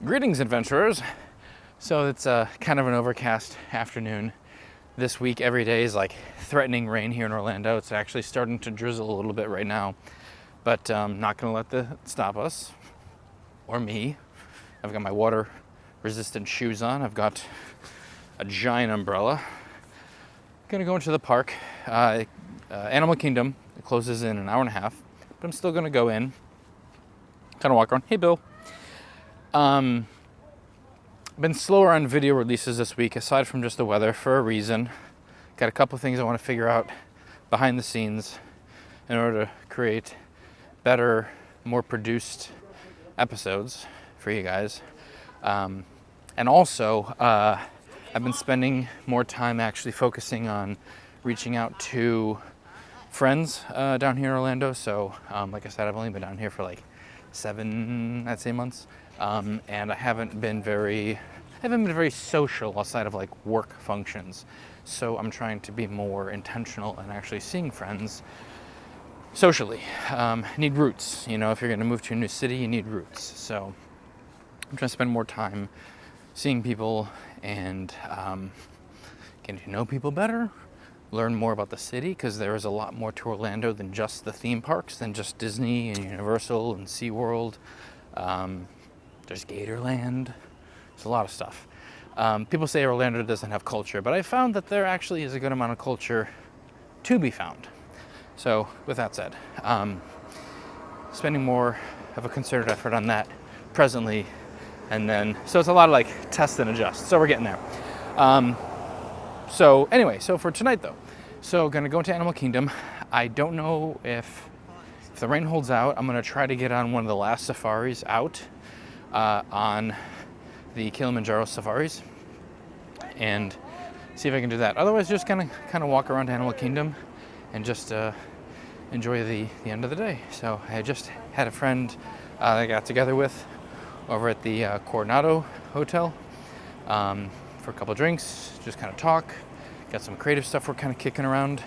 Greetings, adventurers. So it's kind of an overcast afternoon. This week, every day is like threatening rain here in Orlando. It's actually starting to drizzle a little bit right now, but not going to let that stop us or me. I've got my water-resistant shoes on. I've got a giant umbrella. Going to go into the park. Animal Kingdom. It closes in an hour and a half, but I'm still going to go in. Kind of walk around. Hey, Bill. Been slower on video releases this week, aside from just the weather, for a reason. Got a couple things I want to figure out behind the scenes in order to create better, more produced episodes for you guys. And also, I've been spending more time actually focusing on reaching out to friends down here in Orlando. So, like I said, I've only been down here for like 7, I'd say, months. And I haven't been very social outside of like work functions. So I'm trying to be more intentional and actually seeing friends socially. Need roots, you know, if you're gonna move to a new city, you need roots. So I'm trying to spend more time seeing people and getting to know people better, learn more about the city, because there is a lot more to Orlando than just the theme parks, than just Disney and Universal and SeaWorld. There's Gatorland. There's a lot of stuff. People say Orlando doesn't have culture, but I found that there actually is a good amount of culture to be found. So with that said, spending more of a concerted effort on that presently, and then, so it's a lot of like test and adjust. So we're getting there. So anyway, so for tonight though, so gonna go into Animal Kingdom. I don't know if the rain holds out. I'm gonna try to get on one of the last safaris out on the Kilimanjaro safaris and see if I can do that. Otherwise, just kind of walk around Animal Kingdom and just enjoy the end of the day. So I just had a friend that I got together with over at the Coronado Hotel for a couple drinks, just kind of talk, got some creative stuff we're kind of kicking around,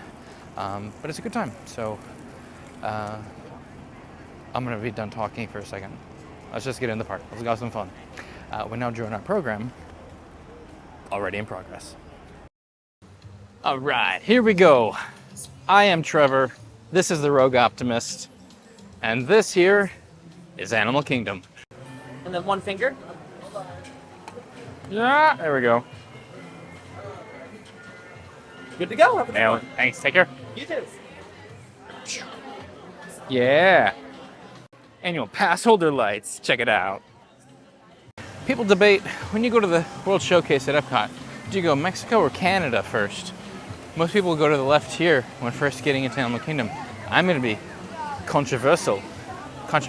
but it's a good time. So I'm gonna be done talking for a second. Let's just get in the park. Let's go have some fun. We're now doing our program, already in progress. All right, here we go. I am Trevor. This is the Rogue Optimist. And this here is Animal Kingdom. And then one finger. Yeah, there we go. Good to go. Yeah, thanks, take care. You too. Yeah. Annual pass holder lights, check it out. People debate, when you go to the World Showcase at Epcot, do you go Mexico or Canada first? Most people go to the left here when first getting into Animal Kingdom. I'm gonna be controversial, create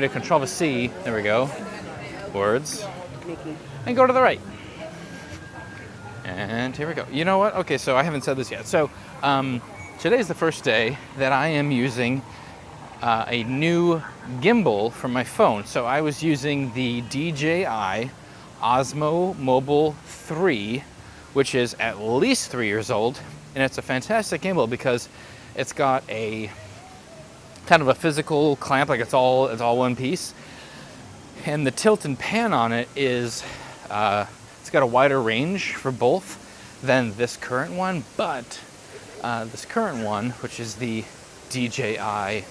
a controversy, there we go, words, and go to the right. And here we go. You know what? Okay, so I haven't said this yet. So today's the first day that I am using a new gimbal for my phone. So I was using the DJI Osmo Mobile 3, which is at least 3 years old, and it's a fantastic gimbal because it's got a kind of a physical clamp, like it's all one piece, and the tilt and pan on it is it's got a wider range for both than this current one, but this current one, which is the DJI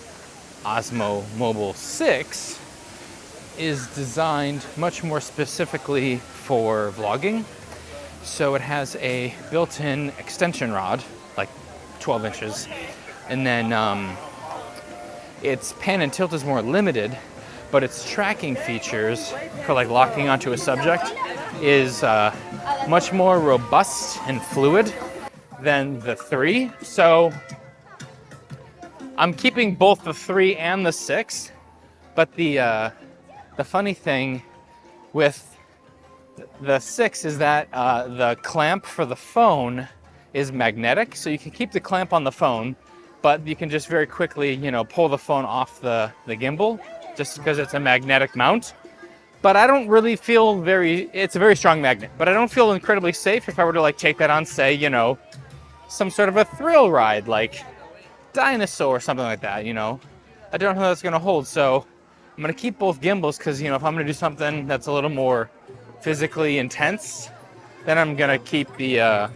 Osmo Mobile 6, is designed much more specifically for vlogging. So it has a built-in extension rod, like 12 inches, and then its pan and tilt is more limited, but its tracking features for like locking onto a subject is much more robust and fluid than the 3. So I'm keeping both the 3 and the 6, but the funny thing with the 6 is that the clamp for the phone is magnetic, so you can keep the clamp on the phone, but you can just very quickly, you know, pull the phone off the gimbal, just because it's a magnetic mount. But I don't really feel it's a very strong magnet, but I don't feel incredibly safe if I were to like take that on, say, you know, some sort of a thrill ride, like Dinosaur or something like that, you know. I don't know how that's gonna hold, so I'm gonna keep both gimbals because, you know, if I'm gonna do something that's a little more physically intense, then I'm gonna keep the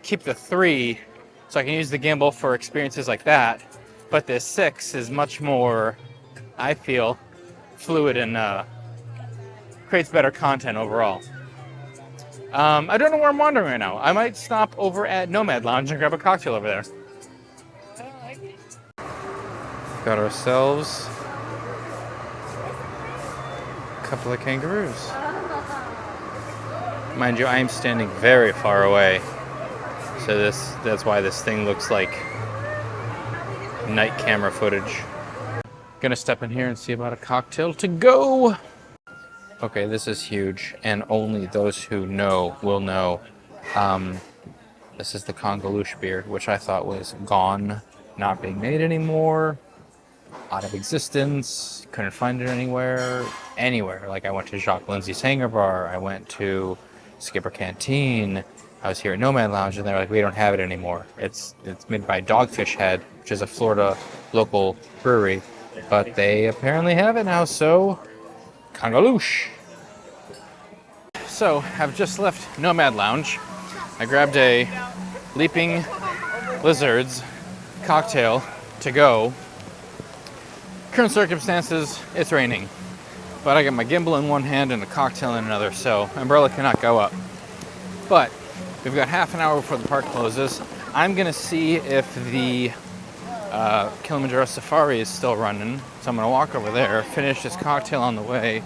3 so I can use the gimbal for experiences like that. But this 6 is much more, I feel, fluid and creates better content overall. I don't know where I'm wandering right now. I might stop over at Nomad Lounge and grab a cocktail over there. Got ourselves a couple of kangaroos. Mind you, I am standing very far away, so that's why this thing looks like night camera footage. Gonna step in here and see about a cocktail to go. Okay, this is huge, and only those who know will know. This is the Congalouche beer, which I thought was gone, not being made anymore, out of existence, couldn't find it anywhere. Like I went to Jacques Lindsay's Hangar Bar, I went to Skipper Canteen, I was here at Nomad Lounge, and they're like, we don't have it anymore. It's made by Dogfish Head, which is a Florida local brewery, but they apparently have it now, so Congalouche. So, I've just left Nomad Lounge. I grabbed a Leaping Lizards cocktail to go. Current circumstances, it's raining, but I got my gimbal in one hand and a cocktail in another, so umbrella cannot go up. But we've got half an hour before the park closes. I'm gonna see if the Kilimanjaro Safari is still running, so I'm gonna walk over there, finish this cocktail on the way,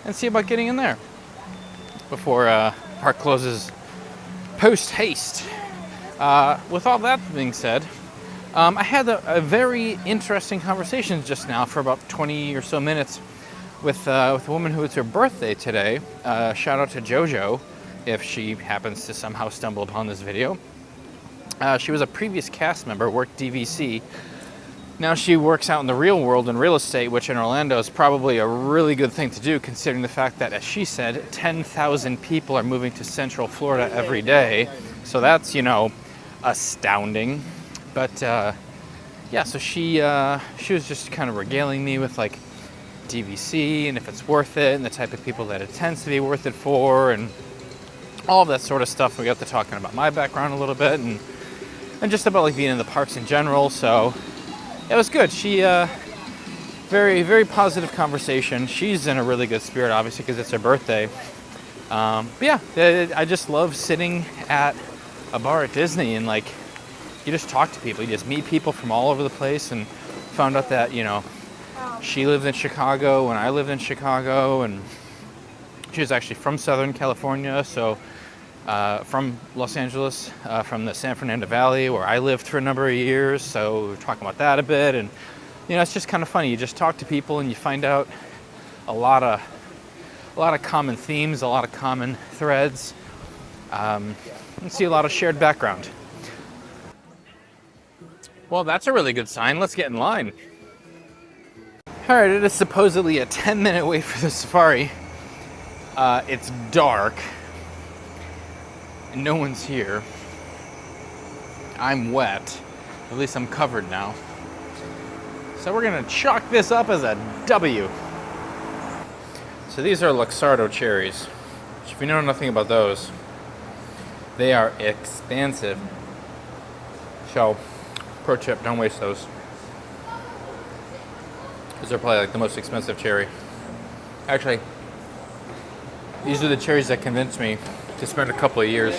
and see about getting in there before park closes post haste. With all that being said, I had a very interesting conversation just now for about 20 or so minutes with a woman who it's her birthday today. Shout out to JoJo if she happens to somehow stumble upon this video. She was a previous cast member, worked DVC. Now she works out in the real world in real estate, which in Orlando is probably a really good thing to do, considering the fact that, as she said, 10,000 people are moving to Central Florida every day. So that's, you know, astounding. But yeah, so she was just kind of regaling me with like DVC and if it's worth it and the type of people that it tends to be worth it for and all of that sort of stuff. We got to talking about my background a little bit and just about like being in the parks in general. So it was good. She very, very positive conversation. She's in a really good spirit, obviously, because it's her birthday. But yeah, I just love sitting at a bar at Disney and like you just talk to people. You just meet people from all over the place, and found out that, you know, she lived in Chicago and I lived in Chicago, and she was actually from Southern California, so from Los Angeles, from the San Fernando Valley, where I lived for a number of years. So we were talking about that a bit, and you know, it's just kind of funny. You just talk to people and you find out a lot of common themes, a lot of common threads, and see a lot of shared background. Well, that's a really good sign. Let's get in line. All right, it is supposedly a 10-minute wait for the safari. It's dark. And no one's here. I'm wet. At least I'm covered now. So we're gonna chalk this up as a W. So these are Luxardo cherries, which if you know nothing about those, they are expensive. So, pro tip, don't waste those. Because they're probably like the most expensive cherry. Actually, these are the cherries that convinced me to spend a couple of years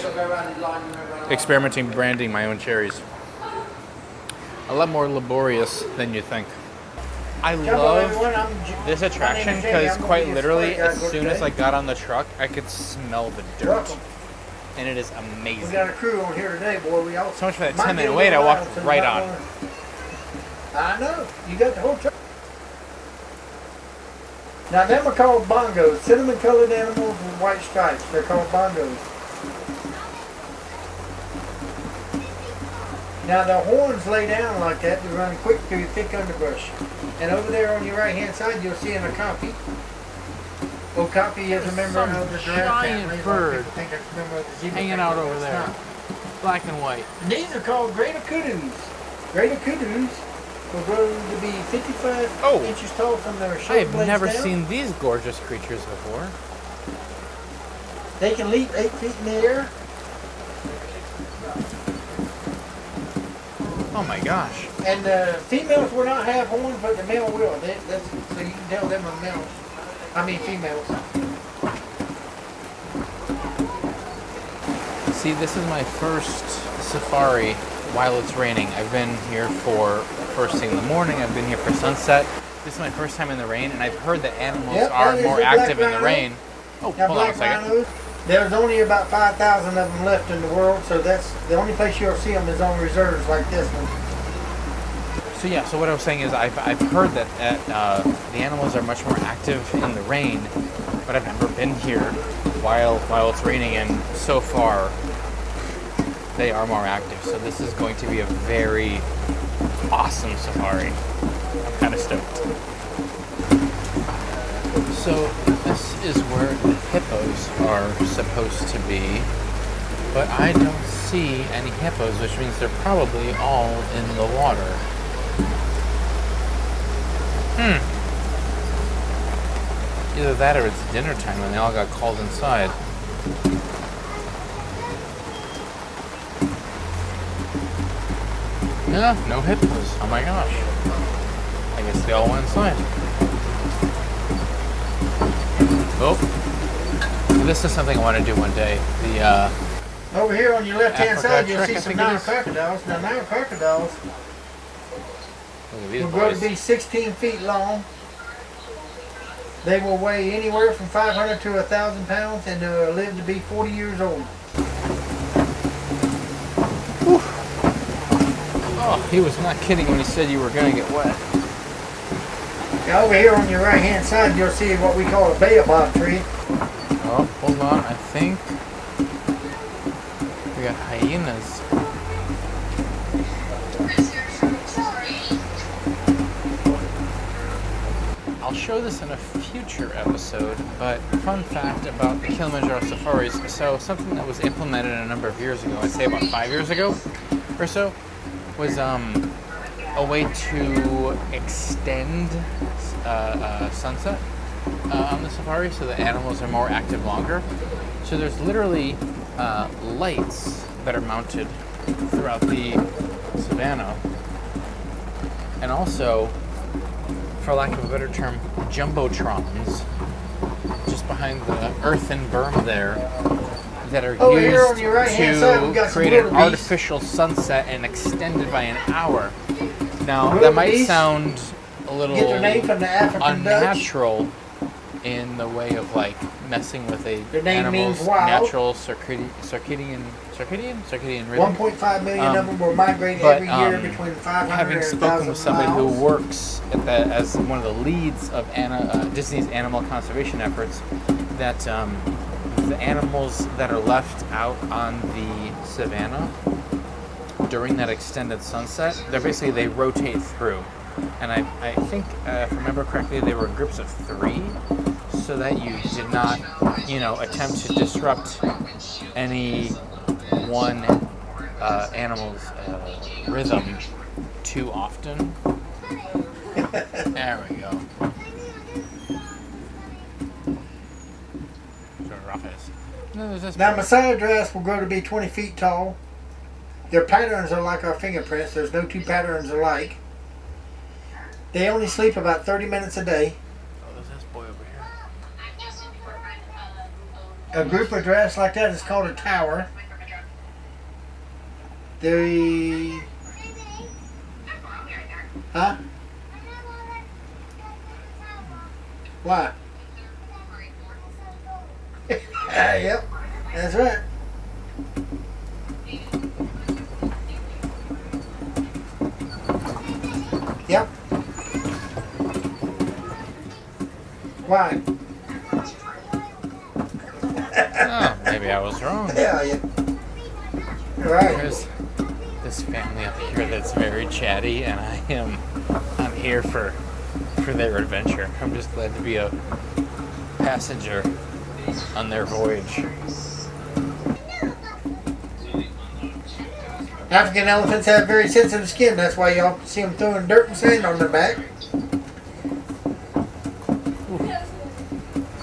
experimenting branding my own cherries. A lot more laborious than you think. I love this attraction because quite literally, as soon as I got on the truck, I could smell the dirt. And it is amazing. We got a crew on here today, boy. We all so much for that 10-minute wait, I walked right on. I know. You got the whole truck. Now, them are called bongos. Cinnamon-colored animals with white stripes. They're called bongos. Now, the horns lay down like that to run quick through thick underbrush. And over there on your right-hand side, you'll see an okapi. Okapi is a member of the giraffe family. Giant bird hanging out over there. Black and white. These are called greater kudus. Greater kudus will grow to be 55 Oh. inches tall from their I shoulder have blades never down. seen these gorgeous creatures before. They can leap 8 feet in the air. Oh my gosh. And the females will not have horns, but the male will. So you can tell them are males. I mean females. See, this is my first safari while it's raining. I've been here for first thing in the morning. I've been here for sunset. This is my first time in the rain, and I've heard that animals Yep, are that is more the black active in the rhino. rain. Oh, Now hold on a black second. rhinos, there's only about 5,000 of them left in the world, so that's the only place you'll see them is on reserves like this one. So yeah, so what I was saying is I've heard that the animals are much more active in the rain, but I've never been here while it's raining, and so far they are more active. So this is going to be a very awesome safari. I'm kind of stoked. So this is where the hippos are supposed to be, but I don't see any hippos, which means they're probably all in the water. Either that or it's dinner time and they all got called inside. Yeah, no hippos. Oh my gosh. I guess they all went inside. Oh. This is something I want to do one day. The Over here on your left-hand Africa side, you'll trek, see I some think it Nile is. crocodiles. Now, Nile crocodiles look at these will grow boys. to be 16 feet long. They will weigh anywhere from 500 to 1,000 pounds and live to be 40 years old. Oh, he was not kidding when he said you were going to get wet. Now, over here on your right-hand side, you'll see what we call a baobab tree. Oh, hold on. I think we got hyenas. I'll show this in a future episode, but fun fact about the Kilimanjaro safaris. So something that was implemented a number of years ago, I'd say about 5 years ago or so, was a way to extend sunset on the safari so the animals are more active longer. So there's literally lights that are mounted throughout the savannah, and also, for lack of a better term, jumbotrons just behind the earthen berm there that are Over here on used your right-hand side, we've to got some create an wildebeest. artificial sunset and extend it by an hour. Now, that might Wildebeest sound a little get their name from the African Dutch. unnatural in the way of like messing with a Their name animal's means wild. natural circadian rhythm. 1.5 million of them will migrate but, every year between 500 Having and spoken 1,000 with somebody miles. who works at as one of the leads of Disney's animal conservation efforts, that the animals that are left out on the savannah during that extended sunset, they rotate through. And I think, if I remember correctly, they were groups of 3, so that you did not, attempt to disrupt any one animal's rhythm too often. There we go. Sort of rough is. No, there's this Now, part. Messiah dress will grow to be 20 feet tall. Their patterns are like our fingerprints. There's no two patterns alike. They only sleep about 30 minutes a day. Oh, there's this boy over here. A group of dress like that is called a tower. They... Huh? Why? Yep, that's right. Yep. Why? Oh, maybe I was wrong. Yeah, yeah. Right. There's this family up here that's very chatty, and I'm here for their adventure. I'm just glad to be a passenger on their voyage. African elephants have very sensitive skin. That's why y'all see them throwing dirt and sand on their back.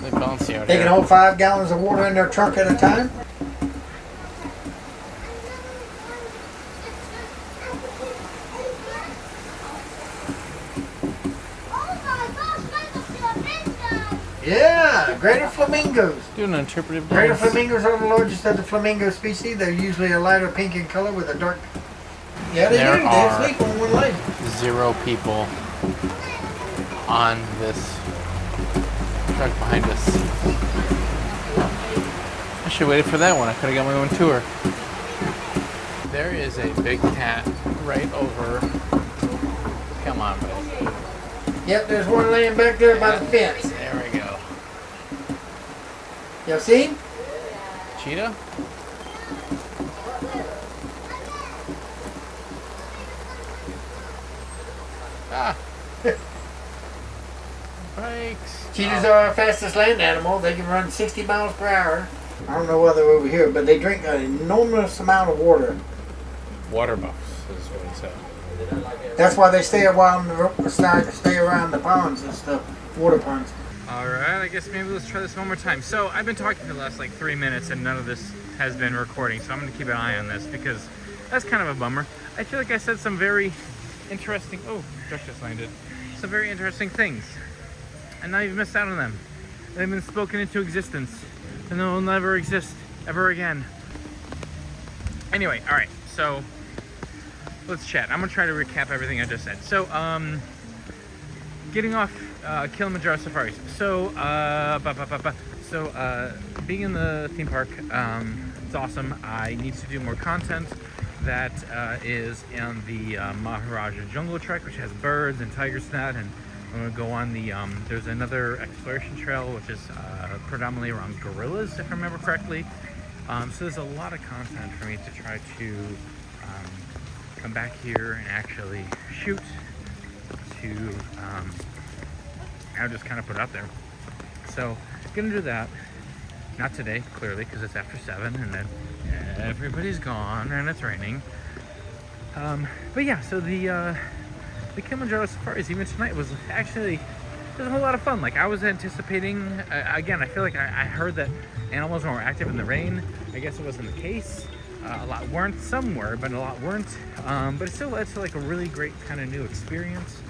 They bouncy out They can here. hold 5 gallons of water in their trunk at a time. Yeah, greater flamingos. Doing an interpretive Greater dance. flamingos are the largest of the flamingo species. They're usually a lighter pink in color with a dark. Yeah, they There do. They are- sleep on one leg. 0 people on this truck behind us. I should have waited for that one. I could have got my own tour. There is a big cat right over. Come on, buddy. Yep, there's one laying back there by the fence. There we go. Y'all see him? Cheetah? Ah. Bikes. Cheetahs are our fastest land animal. They can run 60 miles per hour. I don't know why they're over here, but they drink an enormous amount of water. Water buffs is what it said. That's why they stay around the ponds and stuff, water ponds. All right, I guess maybe let's try this one more time. So I've been talking for the last like 3 minutes and none of this has been recording. So I'm gonna keep an eye on this because that's kind of a bummer. I feel like I said some very interesting, oh, Josh just landed. Some very interesting things. And now you've missed out on them. They've been spoken into existence and they'll never exist ever again. Anyway, all right, so let's chat. I'm gonna try to recap everything I just said. So, getting off Kilimanjaro safaris. So, being in the theme park, it's awesome. I need to do more content that is on the Maharaja Jungle Trek, which has birds and tiger snot, and I'm gonna go on the. There's another exploration trail, which is predominantly around gorillas, if I remember correctly. So there's a lot of content for me to try to come back here and actually shoot to I'll just kind of put it out there. So gonna do that, not today clearly because it's after 7 and then everybody's gone and it's raining, but yeah, so the Kilimanjaro safaris even tonight was actually, it was a whole lot of fun. Like I was anticipating, again, I feel like I heard that animals were more active in the rain. I guess it wasn't the case. A lot weren't, some were, but a lot weren't. But it still led to like a really great kind of new experience.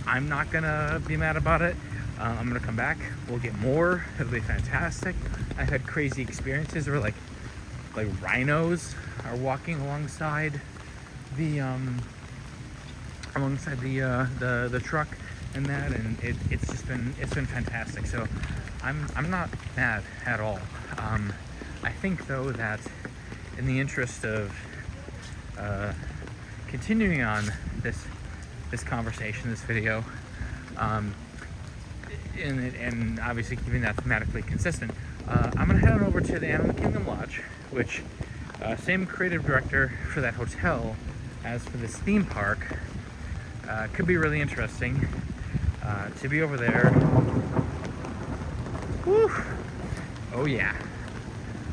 I'm not gonna be mad about it. I'm gonna come back. We'll get more. It'll be fantastic. I've had crazy experiences where like rhinos are walking alongside the truck and that, and it's been fantastic. So I'm not mad at all. I think though that in the interest of continuing on this conversation, this video, and obviously keeping that thematically consistent, I'm gonna head on over to the Animal Kingdom Lodge, which same creative director for that hotel as for this theme park. Could be really interesting to be over there. Woo! Oh yeah,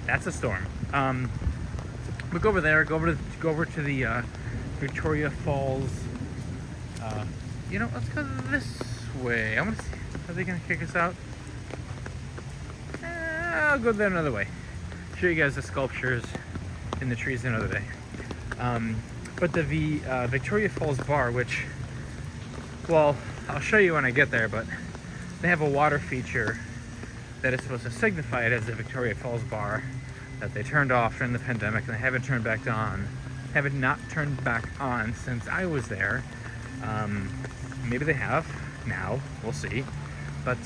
that's a storm. We'll go over there. Go over to the Victoria Falls. You know, let's go this way. I want to see. Are they gonna kick us out? I'll go there another way. Show you guys the sculptures in the trees another day. But the Victoria Falls bar, which, well, I'll show you when I get there, but they have a water feature that is supposed to signify it as the Victoria Falls bar that they turned off during the pandemic, and they haven't turned back on. Haven't not turned back on since I was there. Maybe they have now. We'll see. But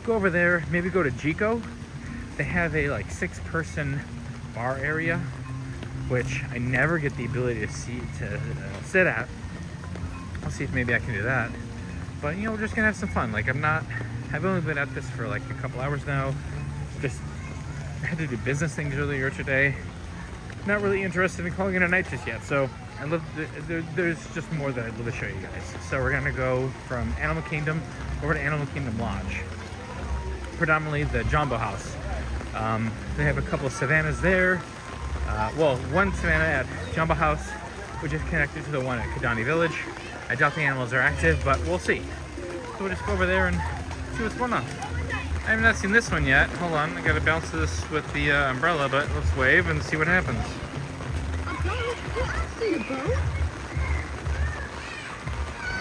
go over there. Maybe go to Jico. They have a like 6-person bar area, which I never get the ability to sit at. I'll see if maybe I can do that. But you know, we're just gonna have some fun. Like I've only been at this for like a couple hours now. Just had to do business things earlier today. Not really interested in calling it a night just yet. So there's just more that I'd love to show you guys. So we're gonna go from Animal Kingdom over to Animal Kingdom Lodge. Predominantly the Jumbo House. They have a couple of savannas there. Well, one savanna at Jumbo House, which is connected to the one at Kidani Village. I doubt the animals are active, but we'll see. So we'll just go over there and see what's going on. I have not seen this one yet. Hold on, I gotta bounce this with the umbrella, but let's wave and see what happens.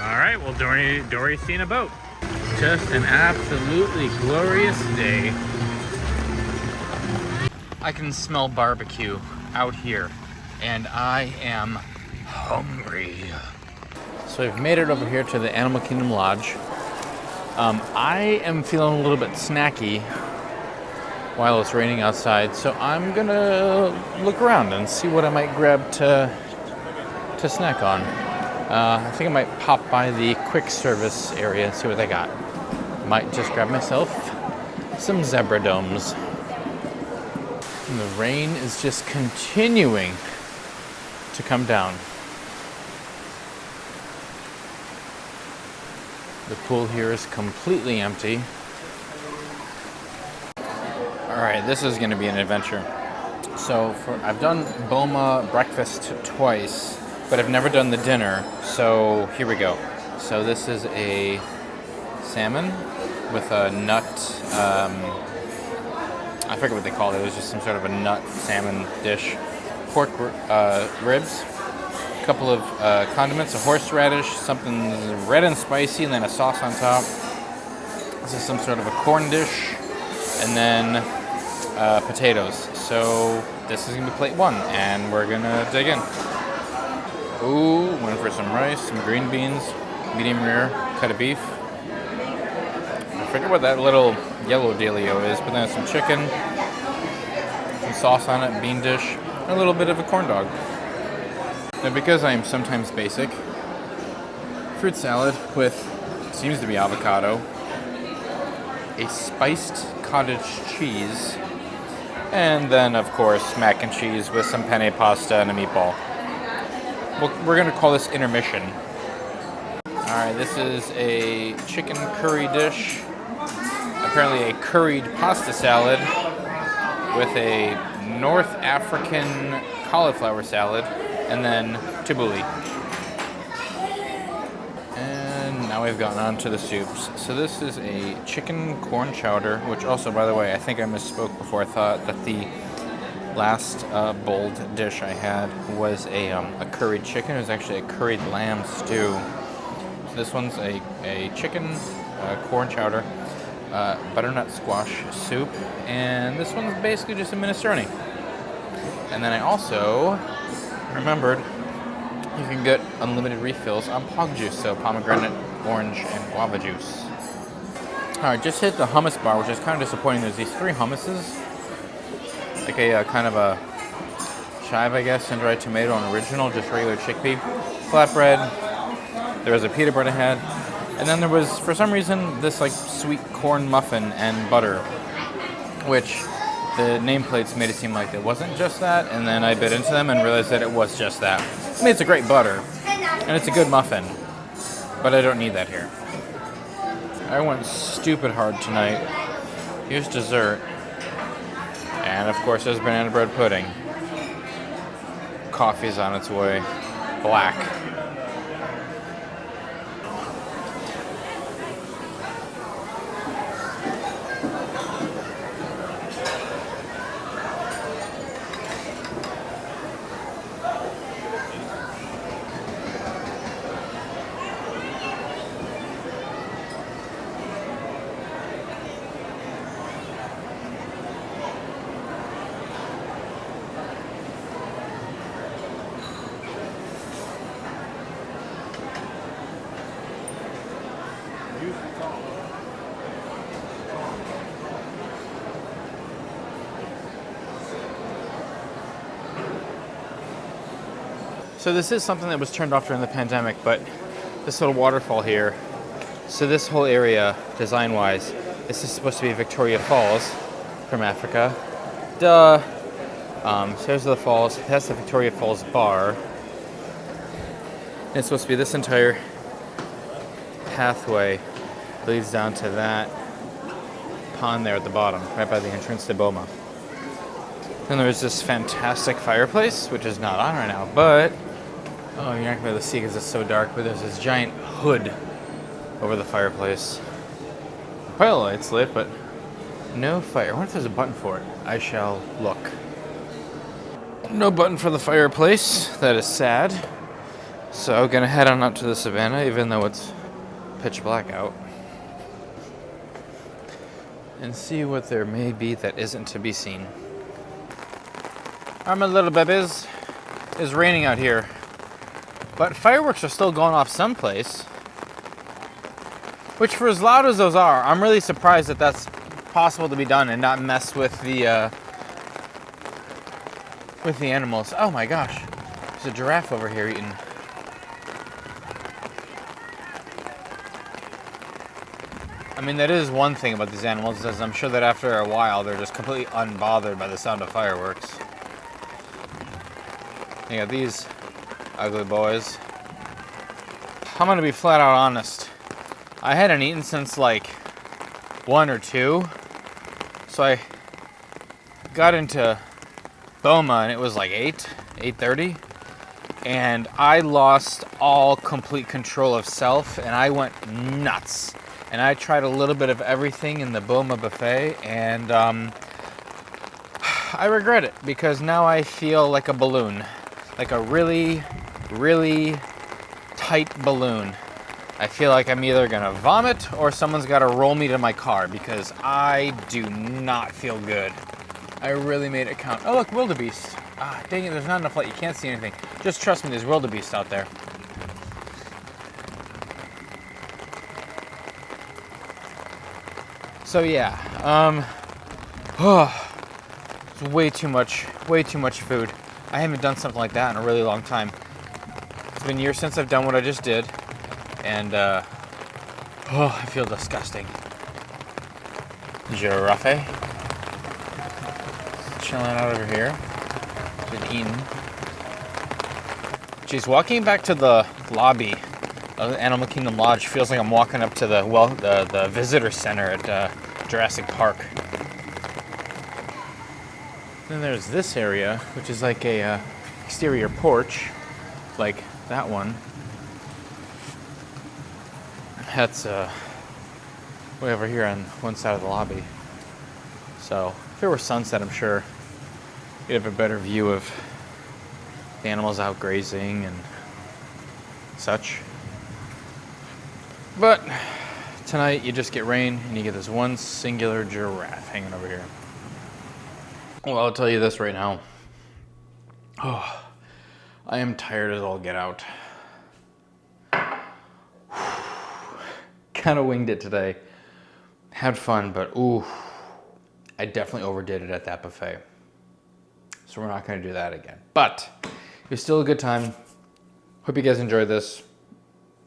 Alright, well Dory's seen a boat. Just an absolutely glorious day. I can smell barbecue out here, and I am hungry. So we've made it over here to the Animal Kingdom Lodge. I am feeling a little bit snacky while it's raining outside, so I'm gonna look around and see what I might grab to snack on. I think I might pop by the quick service area and see what they got. Might just grab myself some zebra domes. And the rain is just continuing to come down. The pool here is completely empty. All right, this is going to be an adventure. So I've done Boma breakfast twice, but I've never done the dinner. So here we go. So this is a salmon with a nut. I forget what they called it. It was just some sort of a nut salmon dish. Pork ribs. Couple of condiments, a horseradish, something red and spicy, and then a sauce on top. This is some sort of a corn dish, and then potatoes. So this is gonna be plate one, and we're gonna dig in. Ooh, went for some rice, some green beans, medium rare, cut of beef. I forget what that little yellow dealio is, but then some chicken, some sauce on it, bean dish, and a little bit of a corn dog. Now, because I am sometimes basic, fruit salad with, seems to be avocado, a spiced cottage cheese, and then, of course, mac and cheese with some penne pasta and a meatball. We're going to call this intermission. Alright, this is a chicken curry dish, apparently a curried pasta salad with a North African cauliflower salad, and then tabbouleh. And now we've gotten on to the soups. So this is a chicken corn chowder, which also, by the way, I think I misspoke before. I thought that the last bold dish I had was a curried chicken. It was actually a curried lamb stew. So this one's a chicken corn chowder, butternut squash soup, and this one's basically just a minestrone. And then I also remembered you can get unlimited refills on pog juice, so pomegranate, orange, and guava juice. Alright, just hit the hummus bar, which is kind of disappointing. There's these 3 hummuses, like a kind of a chive, I guess, sun-dried tomato and original, just regular chickpea, flatbread. There was a pita bread I had, and then there was, for some reason, this like sweet corn muffin and butter, which the nameplates made it seem like it wasn't just that, and then I bit into them and realized that it was just that. I mean, it's a great butter, and it's a good muffin, but I don't need that here. I went stupid hard tonight. Here's dessert, and of course there's banana bread pudding. Coffee's on its way, black. So this is something that was turned off during the pandemic, but this little waterfall here. So this whole area, design-wise, this is supposed to be Victoria Falls from Africa. Duh. So here's the falls. That's the Victoria Falls bar. And it's supposed to be this entire pathway leads down to that pond there at the bottom, right by the entrance to Boma. Then there's this fantastic fireplace, which is not on right now, but Oh, you're not gonna be able to see because it's so dark, but there's this giant hood over the fireplace. The pilot light's lit, but no fire. I wonder if there's a button for it. I shall look. No button for the fireplace. That is sad. So gonna head on up to the savannah, even though it's pitch black out, and see what there may be that isn't to be seen. My little babies. It's raining out here, but fireworks are still going off someplace. Which, for as loud as those are, I'm really surprised that that's possible to be done and not mess with the animals. Oh my gosh, there's a giraffe over here eating. I mean, that is one thing about these animals, is I'm sure that after a while they're just completely unbothered by the sound of fireworks. You got these ugly boys. I'm gonna be flat out honest. I hadn't eaten since like 1 or 2, so I got into Boma and it was like 8:30, and I lost all complete control of self and I went nuts. And I tried a little bit of everything in the Boma buffet, and I regret it because now I feel like a balloon, like a really, really tight balloon. I feel like I'm either gonna vomit or someone's gotta roll me to my car because I do not feel good. I really made it count. Oh look, wildebeest. Ah, dang it, there's not enough light, you can't see anything. Just trust me, there's wildebeest out there. So yeah, it's way too much food. I haven't done something like that in a really long time. It's been years since I've done what I just did, and I feel disgusting. Giraffe, chilling out over here, been eating. Geez, walking back to the lobby of the Animal Kingdom Lodge feels like I'm walking up to the visitor center at Jurassic Park. Then there's this area, which is like a exterior porch, like that one. That's way over here on one side of the lobby. So if it were sunset, I'm sure you'd have a better view of the animals out grazing and such. But tonight you just get rain and you get this one singular giraffe hanging over here. Well, I'll tell you this right now. Oh, I am tired as all get out. Kind of winged it today. Had fun, but ooh, I definitely overdid it at that buffet. So we're not going to do that again. But it was still a good time. Hope you guys enjoyed this.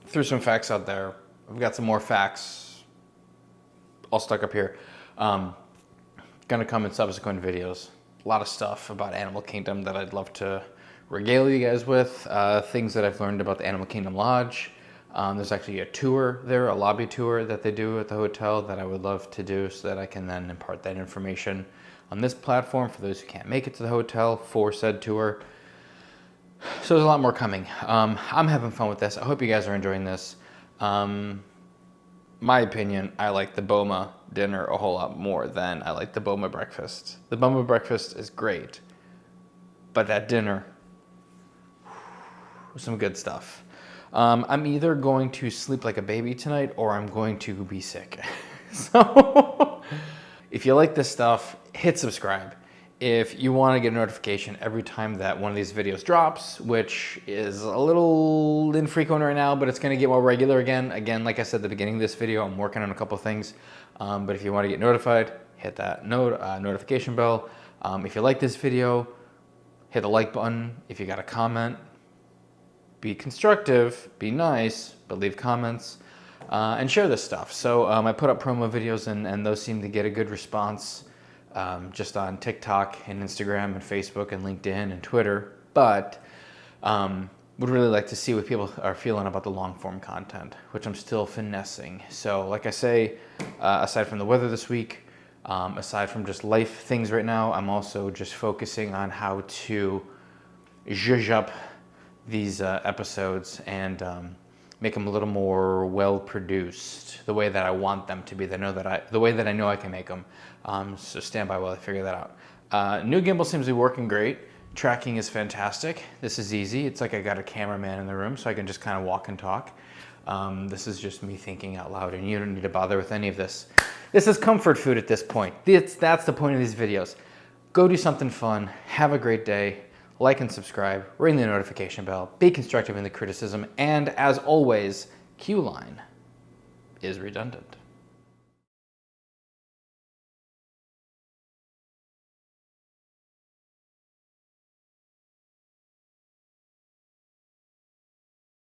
Threw some facts out there. I've got some more facts all stuck up here. Gonna come in subsequent videos. A lot of stuff about Animal Kingdom that I'd love to regale you guys with. Things that I've learned about the Animal Kingdom Lodge. There's actually a tour there, a lobby tour that they do at the hotel that I would love to do so that I can then impart that information on this platform for those who can't make it to the hotel for said tour. So there's a lot more coming. I'm having fun with this. I hope you guys are enjoying this. My opinion, I like the Boma dinner a whole lot more than I like the Boma breakfast. The Boma breakfast is great, but that dinner was some good stuff. I'm either going to sleep like a baby tonight or I'm going to be sick. So if you like this stuff, hit subscribe. If you want to get a notification every time that one of these videos drops, which is a little infrequent right now, but it's going to get more regular again. Again, like I said at the beginning of this video, I'm working on a couple things. But if you want to get notified, hit that notification bell. If you like this video, hit the like button. If you got a comment, be constructive, be nice, but leave comments. And share this stuff. So I put up promo videos and those seem to get a good response. Just on TikTok and Instagram and Facebook and LinkedIn and Twitter, but would really like to see what people are feeling about the long form content, which I'm still finessing. So like I say, aside from the weather this week, aside from just life things right now, I'm also just focusing on how to zhuzh up these episodes and make them a little more well produced, the way that I want them to be. The way that I know I can make them. So stand by while I figure that out. New gimbal seems to be working great. Tracking is fantastic. This is easy. It's like I got a cameraman in the room, so I can just kind of walk and talk. This is just me thinking out loud, and you don't need to bother with any of this. This is comfort food at this point. That's the point of these videos. Go do something fun. Have a great day. Like and subscribe. Ring the notification bell. Be constructive in the criticism. And as always, Q-line is redundant.